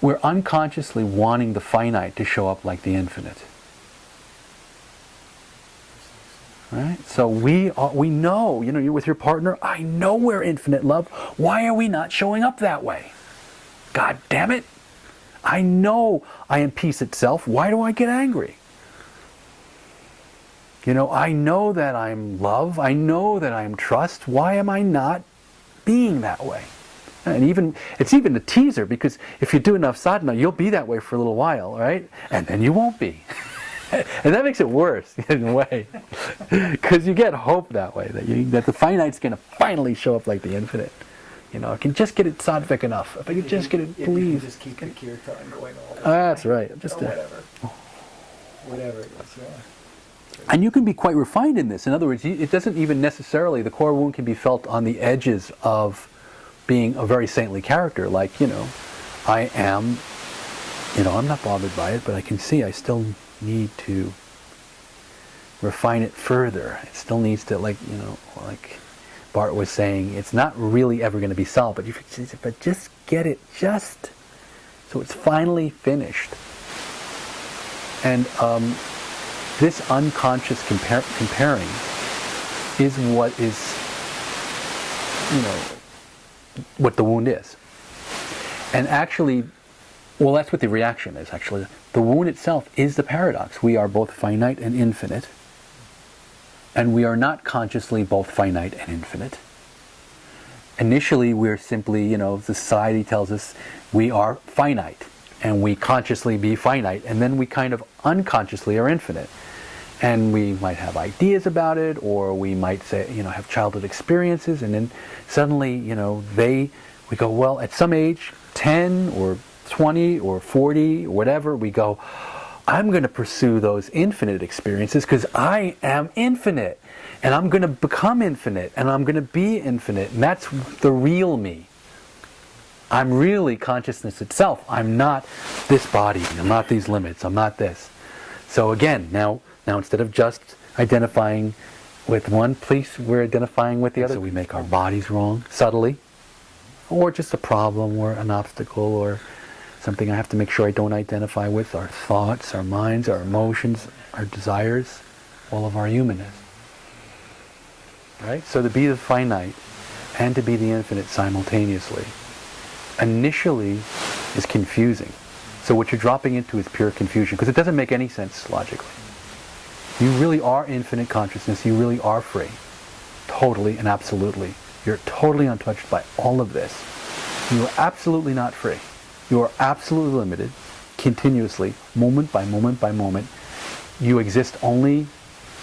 we're unconsciously wanting the finite to show up like the infinite. Right? So we know, you're with your partner, I know we're infinite love. Why are we not showing up that way? God damn it. I know I am peace itself. Why do I get angry? I know that I'm love. I know that I'm trust. Why am I not being that way? And it's even a teaser, because if you do enough sadhana, you'll be that way for a little while, right? And then you won't be. And that makes it worse in a way, because you get hope that way, that the finite's going to finally show up like the infinite. I can just get it sattvic enough. If I could just get it, please. Just keep the kirtan going all the time. That's right. Just whatever it is. Yeah. And you can be quite refined in this. In other words, it doesn't even necessarily, the core wound can be felt on the edges of being a very saintly character. Like, I am, I'm not bothered by it, but I can see I still need to refine it further. It still needs to, like Bart was saying, it's not really ever going to be solved, but just get it so it's finally finished. And this unconscious comparing is what what the wound is. And actually, that's what the reaction is, actually. The wound itself is the paradox. We are both finite and infinite. And we are not consciously both finite and infinite. Initially, we're simply, society tells us we are finite. And we consciously be finite. And then we kind of unconsciously are infinite. And we might have ideas about it, or we might say, have childhood experiences. And then suddenly, we go, well, at some age, 10 or 20 or 40 or whatever, we go, I'm going to pursue those infinite experiences because I am infinite, and I'm going to become infinite, and I'm going to be infinite, and that's the real me. I'm really consciousness itself. I'm not this body. I'm not these limits. I'm not this. So again, now instead of just identifying with one piece, we're identifying with the other. So we make our bodies wrong subtly, or just a problem, or an obstacle, or something I have to make sure I don't identify with, our thoughts, our minds, our emotions, our desires, all of our humanness. Right? So to be the finite and to be the infinite simultaneously initially is confusing. So what you're dropping into is pure confusion, because it doesn't make any sense logically. You really are infinite consciousness. You really are free. Totally and absolutely. You're totally untouched by all of this. You are absolutely not free. You are absolutely limited, continuously, moment by moment by moment. You exist only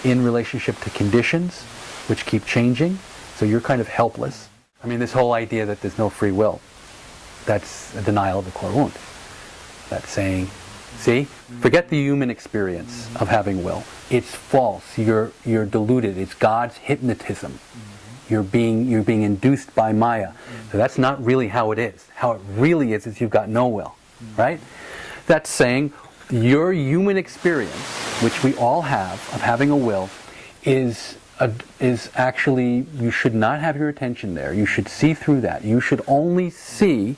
in relationship to conditions, which keep changing, so you're kind of helpless. I mean, this whole idea that there's no free will, that's a denial of the core wound. That's saying, see, forget the human experience of having will. It's false. You're deluded. It's God's hypnotism. You're being induced by Maya. So that's not really how it is. How it really is you've got no will, right? That's saying your human experience, which we all have, of having a will, is actually, you should not have your attention there. You should see through that. You should only see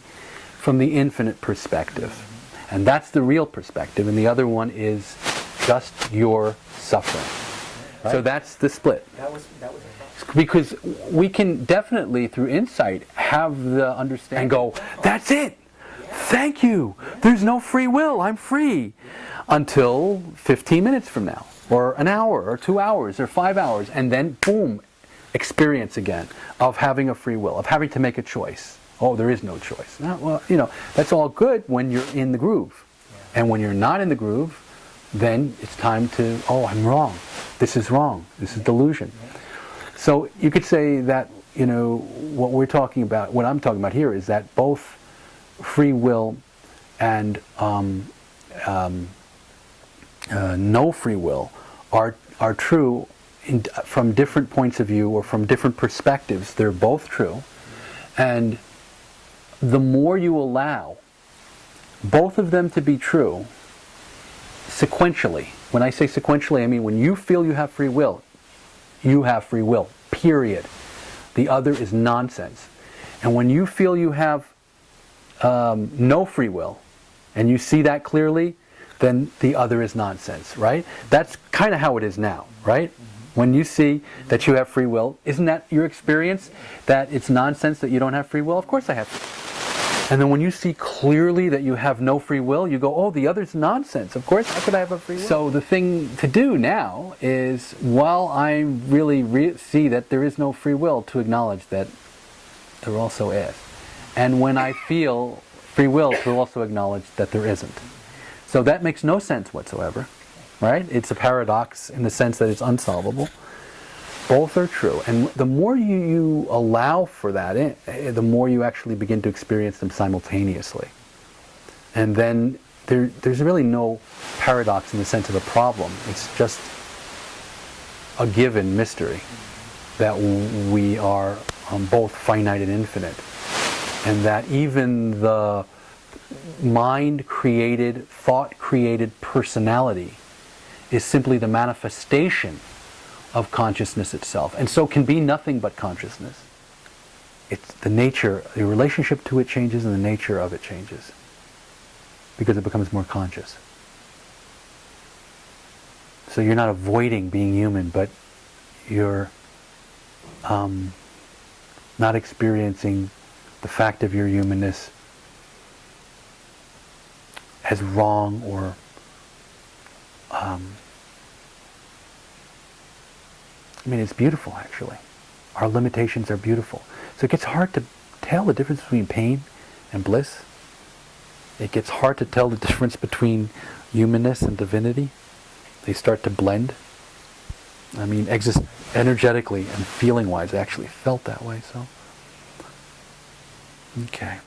from the infinite perspective. And that's the real perspective, and the other one is just your suffering. Right? So that's the split. That was because we can definitely, through insight, have the understanding and go, that's it! Thank you! There's no free will, I'm free! Until 15 minutes from now, or an hour, or 2 hours, or 5 hours, and then boom, experience again of having a free will, of having to make a choice. Oh, there is no choice. Well, that's all good when you're in the groove. And when you're not in the groove, then it's time to, I'm wrong. This is wrong. This is delusion. So you could say that, what I'm talking about here is that both free will and no free will are true from different points of view or from different perspectives. They're both true. And the more you allow both of them to be true sequentially, when I say sequentially, I mean when you feel you have free will, period. The other is nonsense. And when you feel you have no free will, and you see that clearly, then the other is nonsense, right? That's kind of how it is now, right? When you see that you have free will, isn't that your experience? That it's nonsense that you don't have free will? Of course I have free will. And then when you see clearly that you have no free will, you go, oh, the other's nonsense. Of course, how could I have a free will? So the thing to do now is, while I really see that there is no free will, to acknowledge that there also is. And when I feel free will, to also acknowledge that there isn't. So that makes no sense whatsoever, right? It's a paradox in the sense that it's unsolvable. Both are true. And the more you allow for that, the more you actually begin to experience them simultaneously. And then there's really no paradox in the sense of a problem. It's just a given mystery that we are both finite and infinite. And that even the mind-created, thought-created personality is simply the manifestation of consciousness itself, and so can be nothing but consciousness. It's the nature, the relationship to it changes, and the nature of it changes because it becomes more conscious. So you're not avoiding being human, but you're not experiencing the fact of your humanness as wrong or it's beautiful, actually. Our limitations are beautiful. So it gets hard to tell the difference between pain and bliss. It gets hard to tell the difference between humanness and divinity. They start to blend. Energetically and feeling-wise, I actually felt that way, so. Okay.